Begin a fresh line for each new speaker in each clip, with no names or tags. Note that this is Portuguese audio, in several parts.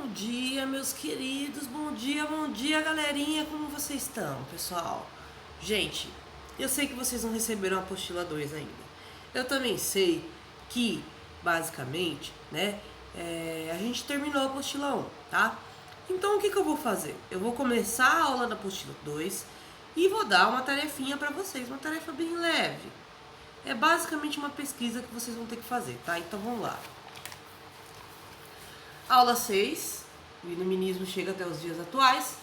Bom dia, meus queridos, bom dia, galerinha, como vocês estão, pessoal? Gente, eu sei que vocês não receberam a apostila 2 ainda. Eu também sei que, basicamente, né, a gente terminou a apostila 1, tá? Então, o que eu vou fazer? Eu vou começar a aula da apostila 2 e vou dar uma tarefinha pra vocês, uma tarefa bem leve. É basicamente uma pesquisa que vocês vão ter que fazer, tá? Então, vamos lá. Aula 6, o iluminismo chega até os dias atuais.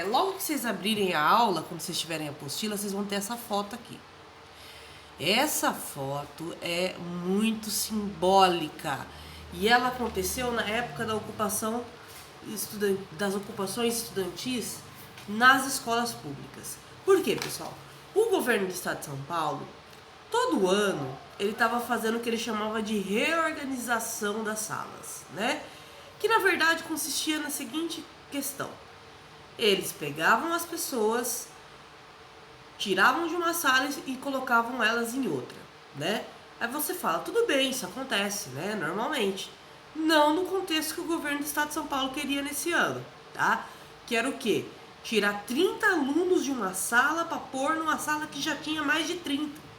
Logo que vocês abrirem a aula, quando vocês tiverem a apostila, vocês vão ter essa foto aqui. Essa foto é muito simbólica e ela aconteceu na época da ocupação das ocupações estudantis nas escolas públicas. Por quê, pessoal? O governo do estado de São Paulo, todo ano, ele estava fazendo o que ele chamava de reorganização das salas, né? Que na verdade consistia na seguinte questão: eles pegavam as pessoas, tiravam de uma sala e colocavam elas em outra, né? Aí você fala, tudo bem, isso acontece, né? Normalmente. Não no contexto que o governo do estado de São Paulo queria nesse ano, tá? Que era o quê? Tirar 30 alunos de uma sala para pôr numa sala que já tinha mais de 30.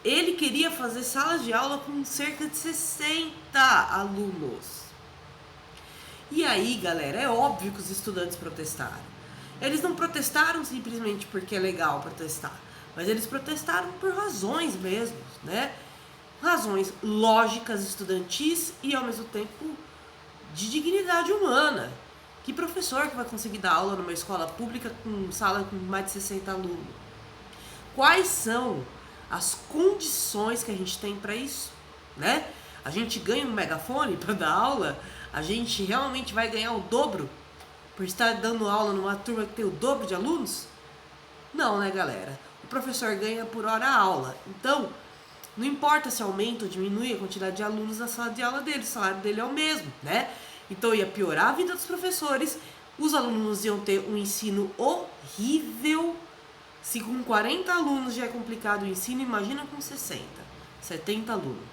Ele queria fazer salas de aula com cerca de 60 alunos. E aí, galera, é óbvio que os estudantes protestaram. Eles não protestaram simplesmente porque é legal protestar, mas eles protestaram por razões mesmo, né? Razões lógicas estudantis e ao mesmo tempo de dignidade humana. Que professor que vai conseguir dar aula numa escola pública com sala com mais de 60 alunos? Quais são as condições que a gente tem para isso, né? A gente ganha um megafone para dar aula? A gente realmente vai ganhar o dobro por estar dando aula numa turma que tem o dobro de alunos? Não, né, galera? O professor ganha por hora aula. Então, não importa se aumenta ou diminui a quantidade de alunos na sala de aula dele, o salário dele é o mesmo, né? Então ia piorar a vida dos professores, os alunos iam ter um ensino horrível. Se com 40 alunos já é complicado o ensino, imagina com 60, 70 alunos.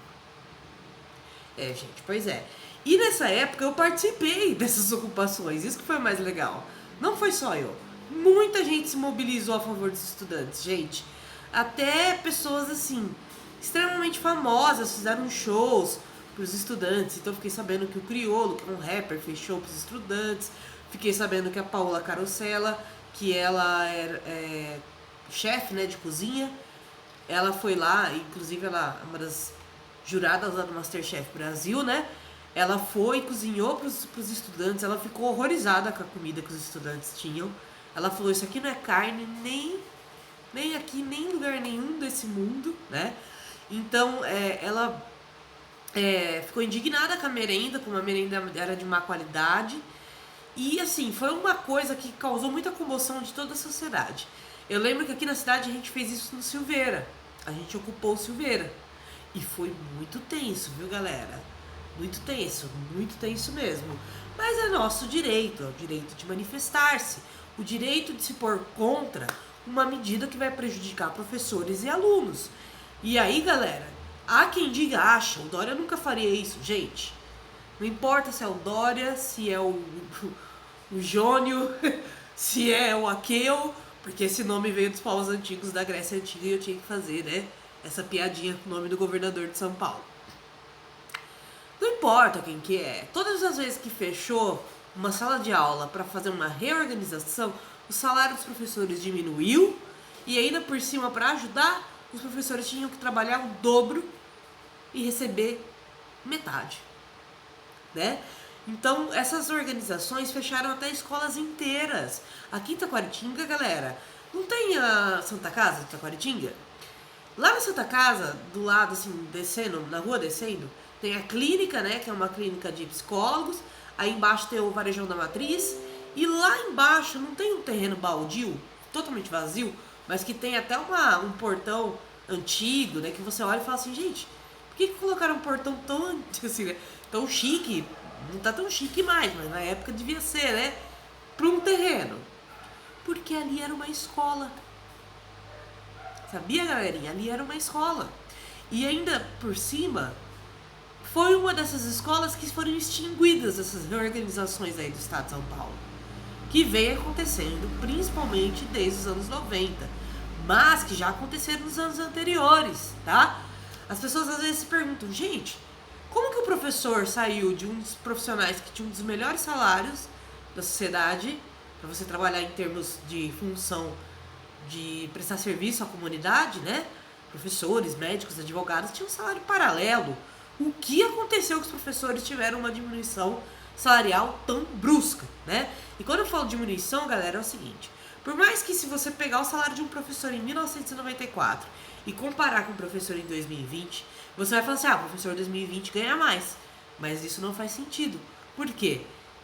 Gente, pois é. E nessa época eu participei dessas ocupações, isso que foi mais legal. Não foi só eu. Muita gente se mobilizou a favor dos estudantes, gente. Até pessoas assim, extremamente famosas, fizeram shows para os estudantes. Então eu fiquei sabendo que o Criolo, que é um rapper, fez show para os estudantes. Fiquei sabendo que a Paola Carosella, que ela é chefe, né, de cozinha, ela foi lá, inclusive ela é uma das juradas lá do Masterchef Brasil, né? Ela foi e cozinhou para os estudantes, ela ficou horrorizada com a comida que os estudantes tinham. Ela falou, isso aqui não é carne nem aqui, nem em lugar nenhum desse mundo, né? Então, ela ficou indignada com a merenda, como a merenda era de má qualidade. E assim, foi uma coisa que causou muita comoção de toda a sociedade. Eu lembro que aqui na cidade a gente fez isso no Silveira. A gente ocupou o Silveira. E foi muito tenso, viu, galera? Muito tenso mesmo. Mas é nosso direito, é o direito de manifestar-se, o direito de se pôr contra uma medida que vai prejudicar professores e alunos. E aí, galera, há quem diga, acha, o Dória nunca faria isso, gente. Não importa se é o Dória, se é o Jônio, se é o Aqueu, porque esse nome veio dos povos antigos da Grécia Antiga e eu tinha que fazer, né? Essa piadinha com o nome do governador de São Paulo. Não importa quem que é. Todas as vezes que fechou uma sala de aula para fazer uma reorganização, o salário dos professores diminuiu e ainda por cima, para ajudar, os professores tinham que trabalhar o dobro e receber metade, né? Então, essas organizações fecharam até escolas inteiras. Aqui em Taquaritinga, galera, não tem a Santa Casa de Taquaritinga? Lá na Santa Casa, do lado, assim, descendo, na rua descendo, tem a clínica, né, que é uma clínica de psicólogos. Aí embaixo tem o Varejão da Matriz. E lá embaixo não tem um terreno baldio, totalmente vazio, mas que tem até um portão antigo, né, que você olha e fala assim, gente, por que colocaram um portão tão, assim, né, tão chique? Não tá tão chique mais, mas na época devia ser, né, para um terreno. Porque ali era uma escola. Sabia, galerinha? Ali era uma escola. E ainda por cima, foi uma dessas escolas que foram extinguidas, essas reorganizações aí do estado de São Paulo, que vem acontecendo principalmente desde os anos 90, mas que já aconteceram nos anos anteriores, tá? As pessoas às vezes se perguntam, gente, como que o professor saiu de um dos profissionais que tinha um dos melhores salários da sociedade, para você trabalhar em termos de função de prestar serviço à comunidade, né? Professores, médicos, advogados tinham um salário paralelo. O que aconteceu que os professores tiveram uma diminuição salarial tão brusca, né? E quando eu falo diminuição, galera, é o seguinte: por mais que se você pegar o salário de um professor em 1994 e comparar com o professor em 2020, você vai falar assim, o professor em 2020 ganha mais. Mas isso não faz sentido. Por quê?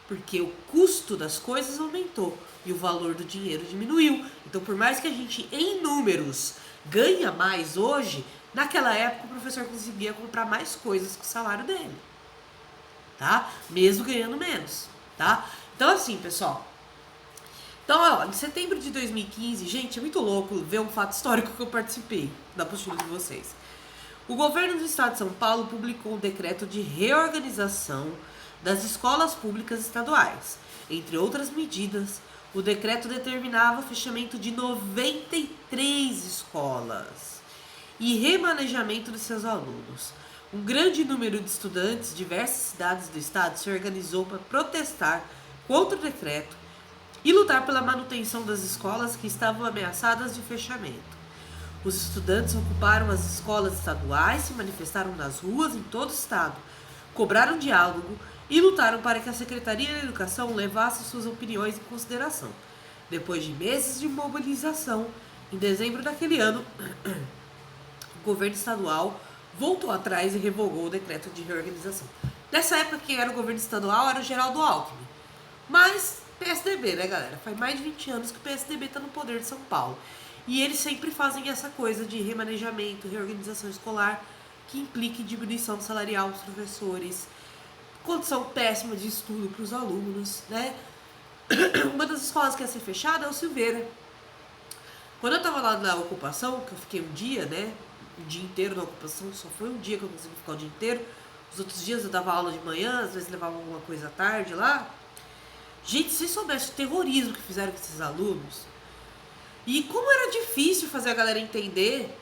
Porque o custo das coisas aumentou e o valor do dinheiro diminuiu. Então, por mais que a gente, em números, ganha mais hoje, naquela época o professor conseguia comprar mais coisas com o salário dele, tá? Mesmo ganhando menos, tá? Então, assim, pessoal. Então, ó, em setembro de 2015, gente, é muito louco ver um fato histórico que eu participei da postura de vocês. O governo do estado de São Paulo publicou um decreto de reorganização das escolas públicas estaduais. Entre outras medidas, o decreto determinava o fechamento de 93 escolas e remanejamento de seus alunos. Um grande número de estudantes de diversas cidades do estado se organizou para protestar contra o decreto e lutar pela manutenção das escolas que estavam ameaçadas de fechamento. Os estudantes ocuparam as escolas estaduais, se manifestaram nas ruas em todo o estado, cobraram diálogo e lutaram para que a Secretaria da Educação levasse suas opiniões em consideração. Depois de meses de mobilização, em dezembro daquele ano, o governo estadual voltou atrás e revogou o decreto de reorganização. Nessa época, quem era o governo estadual era o Geraldo Alckmin. Mas PSDB, né, galera? Faz mais de 20 anos que o PSDB está no poder de São Paulo. E eles sempre fazem essa coisa de remanejamento, reorganização escolar, que implica em diminuição salarial dos professores, condição péssima de estudo para os alunos, né? Uma das escolas que ia ser fechada é o Silveira. Quando eu estava lá na ocupação, que eu fiquei um dia, né? O dia inteiro na ocupação, só foi um dia que eu consegui ficar o dia inteiro. Os outros dias eu dava aula de manhã, às vezes levava alguma coisa à tarde lá. Gente, se soubesse o terrorismo que fizeram com esses alunos, e como era difícil fazer a galera entender,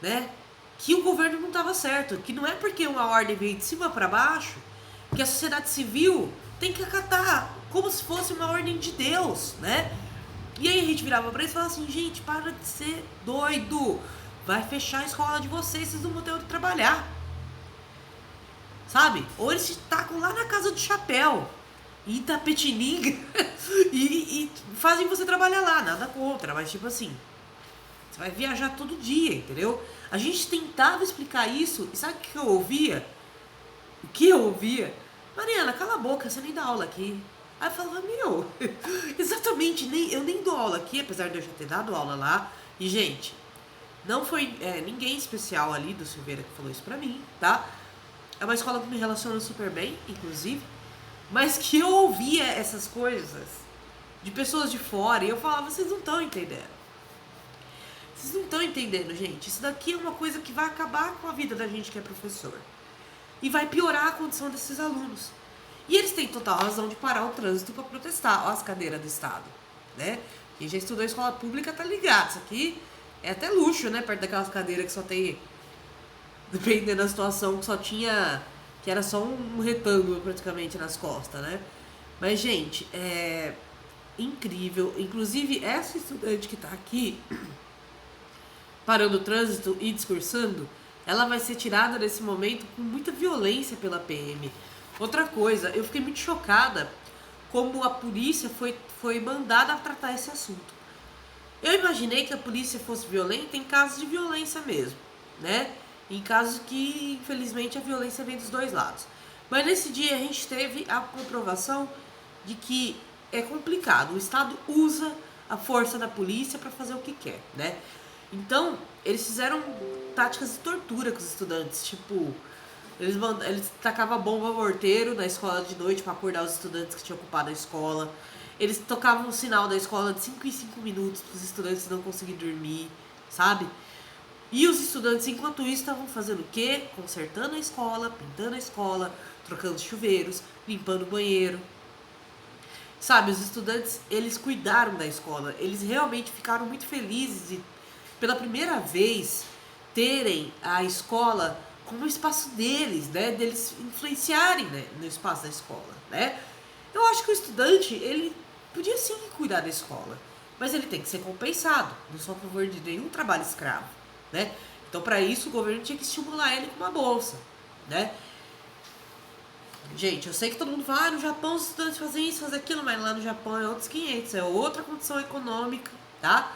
né, que o governo não estava certo, que não é porque uma ordem veio de cima para baixo que a sociedade civil tem que acatar como se fosse uma ordem de Deus, né? E aí a gente virava pra eles e falava assim, gente, para de ser doido, vai fechar a escola de vocês não vão ter onde trabalhar, sabe? Ou eles se tacam lá na Casa do Chapéu, em Itapetininga, e fazem você trabalhar lá, nada contra, mas tipo assim, você vai viajar todo dia, entendeu? A gente tentava explicar isso, e sabe o que eu ouvia? O que eu ouvia? Mariana, cala a boca, você nem dá aula aqui. Aí eu falava, exatamente, eu nem dou aula aqui, apesar de eu já ter dado aula lá. E, gente, não foi ninguém especial ali do Silveira que falou isso pra mim, tá? É uma escola que me relaciona super bem, inclusive, mas que eu ouvia essas coisas de pessoas de fora e eu falava, vocês não estão entendendo. Vocês não estão entendendo, gente. Isso daqui é uma coisa que vai acabar com a vida da gente que é professor. E vai piorar a condição desses alunos. E eles têm total razão de parar o trânsito para protestar. Ó as cadeiras do Estado, né? Quem já estudou escola pública tá ligado. Isso aqui é até luxo, né? Perto daquelas cadeiras que só tem, dependendo da situação, que só tinha... que era só um retângulo praticamente nas costas, né? Mas, gente, é incrível. Inclusive, essa estudante que tá aqui parando o trânsito e discursando, ela vai ser tirada nesse momento com muita violência pela PM. Outra coisa, eu fiquei muito chocada como a polícia foi mandada a tratar esse assunto. Eu imaginei que a polícia fosse violenta em casos de violência mesmo, né? Em casos que, infelizmente, a violência vem dos dois lados. Mas nesse dia a gente teve a comprovação de que é complicado. O Estado usa a força da polícia para fazer o que quer, né? Então, eles fizeram táticas de tortura com os estudantes. Tipo, eles tacavam bomba morteiro na escola de noite para acordar os estudantes que tinham ocupado a escola. Eles tocavam o sinal da escola de 5 em 5 minutos para os estudantes não conseguirem dormir, sabe? E os estudantes, enquanto isso, estavam fazendo o quê? Consertando a escola, pintando a escola, trocando chuveiros, limpando o banheiro. Sabe, os estudantes, eles cuidaram da escola. Eles realmente ficaram muito felizes de, pela primeira vez, terem a escola como o espaço deles, né? Deles influenciarem, né, no espaço da escola, né? Eu acho que o estudante, ele podia sim cuidar da escola, mas ele tem que ser compensado. Não sou a favor de nenhum trabalho escravo, né? Então, para isso, o governo tinha que estimular ele com uma bolsa, né? Gente, eu sei que todo mundo fala, no Japão os estudantes fazem isso, fazem aquilo, mas lá no Japão é outros 500, é outra condição econômica, tá?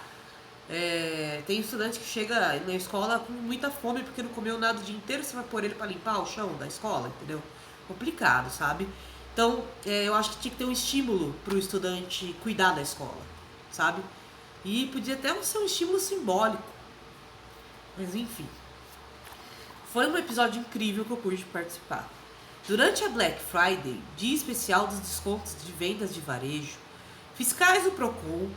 Tem estudante que chega na escola com muita fome porque não comeu nada o dia inteiro, você vai pôr ele pra limpar o chão da escola, entendeu? Complicado, sabe? Então, eu acho que tinha que ter um estímulo pro estudante cuidar da escola, sabe? E podia até ser um estímulo simbólico. Mas enfim. Foi um episódio incrível que eu pude participar. Durante a Black Friday, dia especial dos descontos de vendas de varejo, fiscais do Procon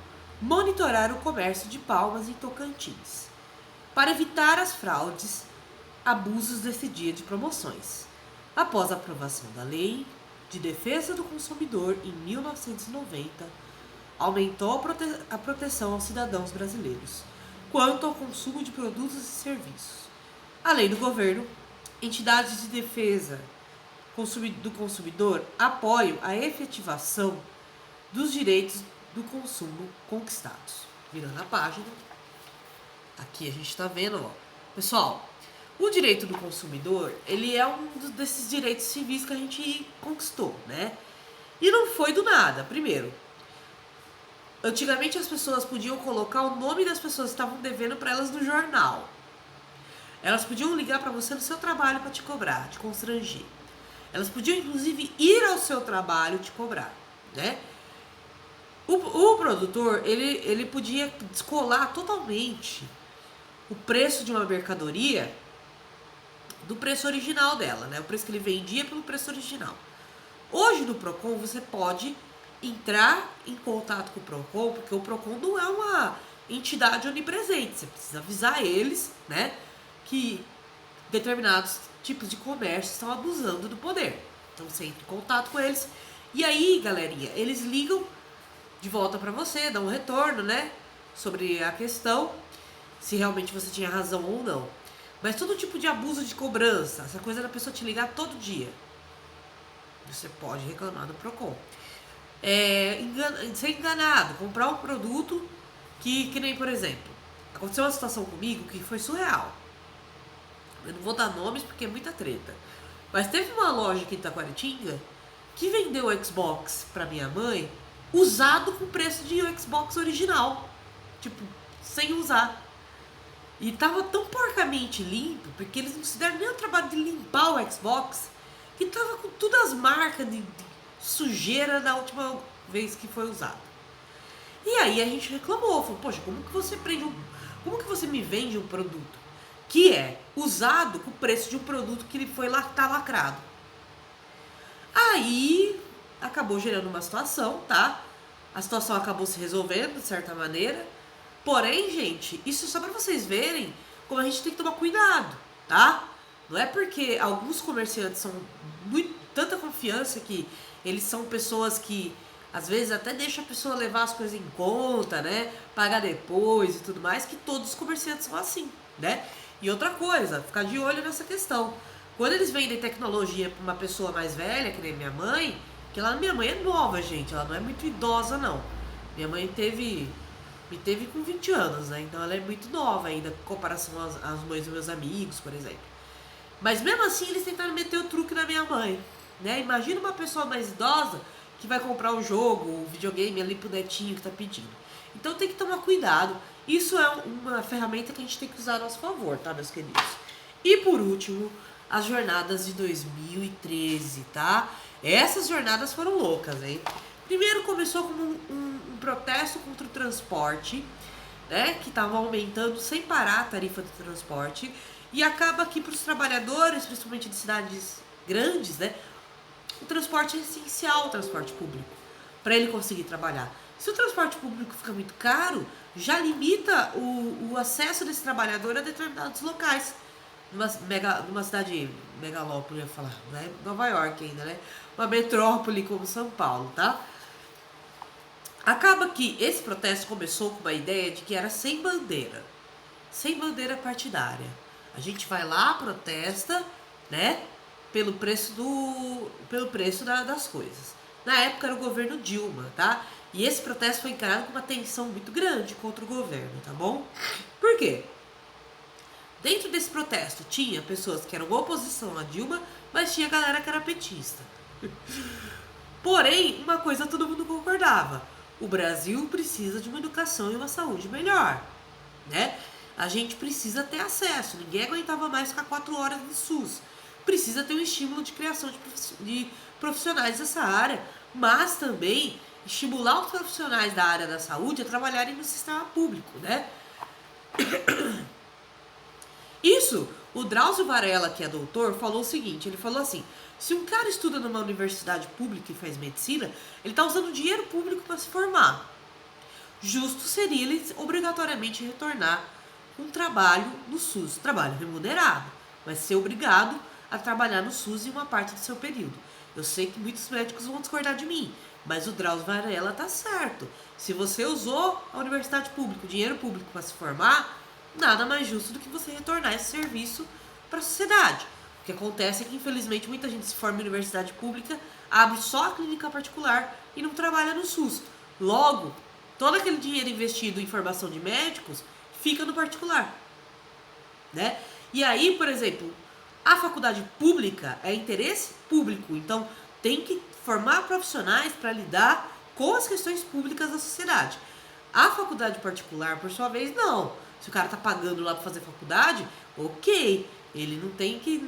monitoraram o comércio de Palmas e Tocantins, para evitar as fraudes, abusos desse dia de promoções. Após a aprovação da Lei de Defesa do Consumidor em 1990, aumentou a proteção aos cidadãos brasileiros quanto ao consumo de produtos e serviços. Além do governo, entidades de defesa do consumidor apoiam a efetivação dos direitos do consumo conquistados. Virando a página, aqui a gente está vendo, ó. Pessoal, o direito do consumidor, ele é um desses direitos civis que a gente conquistou, né? E não foi do nada. Primeiro, antigamente as pessoas podiam colocar o nome das pessoas que estavam devendo para elas no jornal. Elas podiam ligar para você no seu trabalho para te cobrar, te constranger. Elas podiam, inclusive, ir ao seu trabalho te cobrar, né? O produtor, ele podia descolar totalmente o preço de uma mercadoria do preço original dela, né? O preço que ele vendia pelo preço original. Hoje no Procon você pode entrar em contato com o Procon, porque o Procon não é uma entidade onipresente. Você precisa avisar eles, né, que determinados tipos de comércio estão abusando do poder. Então você entra em contato com eles. E aí, galerinha, eles ligam de volta pra você, dão um retorno, né, sobre a questão, se realmente você tinha razão ou não. Mas todo tipo de abuso de cobrança, essa coisa da pessoa te ligar todo dia, você pode reclamar no Procon. Ser enganado, comprar um produto que nem, por exemplo, aconteceu uma situação comigo que foi surreal. Eu não vou dar nomes porque é muita treta. Mas teve uma loja aqui em Taquaritinga que vendeu o Xbox pra minha mãe usado com preço de Xbox original. Tipo, sem usar. E tava tão porcamente limpo, porque eles não se deram nem o trabalho de limpar o Xbox, que tava com todas as marcas de sujeira da última vez que foi usado. E aí a gente reclamou, falou, poxa, como que você me vende um produto que é usado com o preço de um produto que ele foi lá, tá lacrado? Aí acabou gerando uma situação, tá? A situação acabou se resolvendo de certa maneira. Porém, gente, isso é só pra vocês verem como a gente tem que tomar cuidado, tá? Não é porque alguns comerciantes são tanta confiança que eles são pessoas que às vezes até deixam a pessoa levar as coisas em conta, né? Pagar depois e tudo mais, que todos os comerciantes são assim, né? E outra coisa, ficar de olho nessa questão. Quando eles vendem tecnologia pra uma pessoa mais velha, que nem minha mãe, que minha mãe é nova, gente, ela não é muito idosa, não. Minha mãe me teve com 20 anos, né? Então ela é muito nova ainda, em comparação às mães dos meus amigos, por exemplo. Mas mesmo assim, eles tentaram meter o truque na minha mãe, né? Imagina uma pessoa mais idosa que vai comprar um jogo, um videogame ali pro netinho que tá pedindo. Então tem que tomar cuidado. Isso é uma ferramenta que a gente tem que usar a nosso favor, tá, meus queridos? E por último, as jornadas de 2013, tá? Essas jornadas foram loucas, hein? Primeiro começou como um protesto contra o transporte, né? Que tava aumentando sem parar a tarifa do transporte. E acaba que para os trabalhadores, principalmente de cidades grandes, né? O transporte é essencial, o transporte público, para ele conseguir trabalhar. Se o transporte público fica muito caro, já limita o acesso desse trabalhador a determinados locais. Numa cidade megalópole, eu ia falar, né? Nova York ainda, né? Uma metrópole como São Paulo, tá? Acaba que esse protesto começou com uma ideia de que era sem bandeira partidária. A gente vai lá, protesta, né? Pelo preço das coisas. Na época era o governo Dilma, tá? E esse protesto foi encarado com uma tensão muito grande contra o governo, tá bom? Por quê? Dentro desse protesto tinha pessoas que eram oposição a Dilma, mas tinha galera que era petista. Porém, uma coisa todo mundo concordava: o Brasil precisa de uma educação e uma saúde melhor, né? A gente precisa ter acesso, ninguém aguentava mais ficar 4 horas no SUS. Precisa ter um estímulo de criação de profissionais dessa área, mas também estimular os profissionais da área da saúde a trabalharem no sistema público, né? Isso, o Drauzio Varela, que é doutor, falou o seguinte, ele falou assim: se um cara estuda numa universidade pública e faz medicina, ele está usando dinheiro público para se formar. Justo seria ele obrigatoriamente retornar um trabalho no SUS, trabalho remunerado, mas ser obrigado a trabalhar no SUS em uma parte do seu período. Eu sei que muitos médicos vão discordar de mim, mas o Drauzio Varela tá certo. Se você usou a universidade pública, o dinheiro público para se formar, nada mais justo do que você retornar esse serviço para a sociedade. O que acontece é que, infelizmente, muita gente se forma em universidade pública, abre só a clínica particular e não trabalha no SUS. Logo, todo aquele dinheiro investido em formação de médicos fica no particular, né? E aí, por exemplo, a faculdade pública é interesse público, então tem que formar profissionais para lidar com as questões públicas da sociedade. A faculdade particular, por sua vez, não. Se o cara tá pagando lá para fazer faculdade, ok, ele não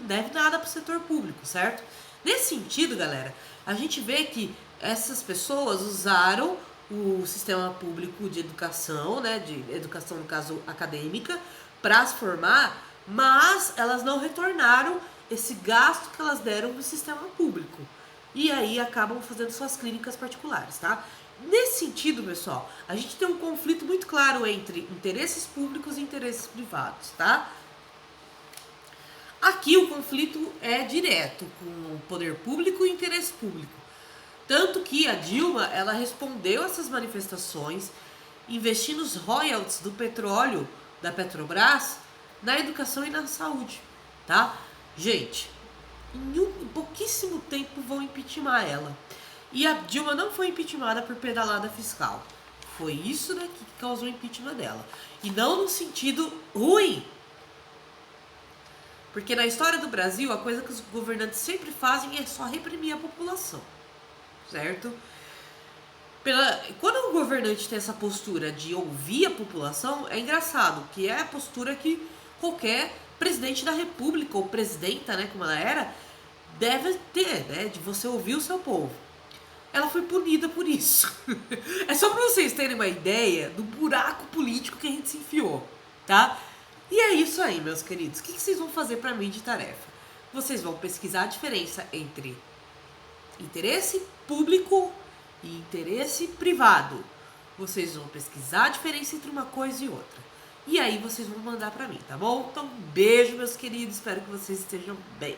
deve nada para o setor público, certo? Nesse sentido, galera, a gente vê que essas pessoas usaram o sistema público de educação, né, de educação no caso acadêmica, para se formar, mas elas não retornaram esse gasto que elas deram no sistema público. E aí acabam fazendo suas clínicas particulares, tá? Nesse sentido, pessoal, a gente tem um conflito muito claro entre interesses públicos e interesses privados, tá? Aqui o conflito é direto com o poder público e o interesse público. Tanto que a Dilma, ela respondeu essas manifestações investindo os royalties do petróleo da Petrobras na educação e na saúde, tá? Gente, em pouquíssimo tempo vão impeachment ela. E a Dilma não foi impeachmentada por pedalada fiscal. Foi isso daqui que causou o impeachment dela. E não no sentido ruim. Porque na história do Brasil, a coisa que os governantes sempre fazem é só reprimir a população. Certo? Quando o governante tem essa postura de ouvir a população, é engraçado, que é a postura que qualquer presidente da república, ou presidenta, né, como ela era, deve ter, né, de você ouvir o seu povo. Ela foi punida por isso. É só pra vocês terem uma ideia do buraco político que a gente se enfiou, tá? E é isso aí, meus queridos. O que vocês vão fazer pra mim de tarefa? Vocês vão pesquisar a diferença entre interesse público e interesse privado. Vocês vão pesquisar a diferença entre uma coisa e outra. E aí vocês vão mandar pra mim, tá bom? Então, um beijo, meus queridos. Espero que vocês estejam bem.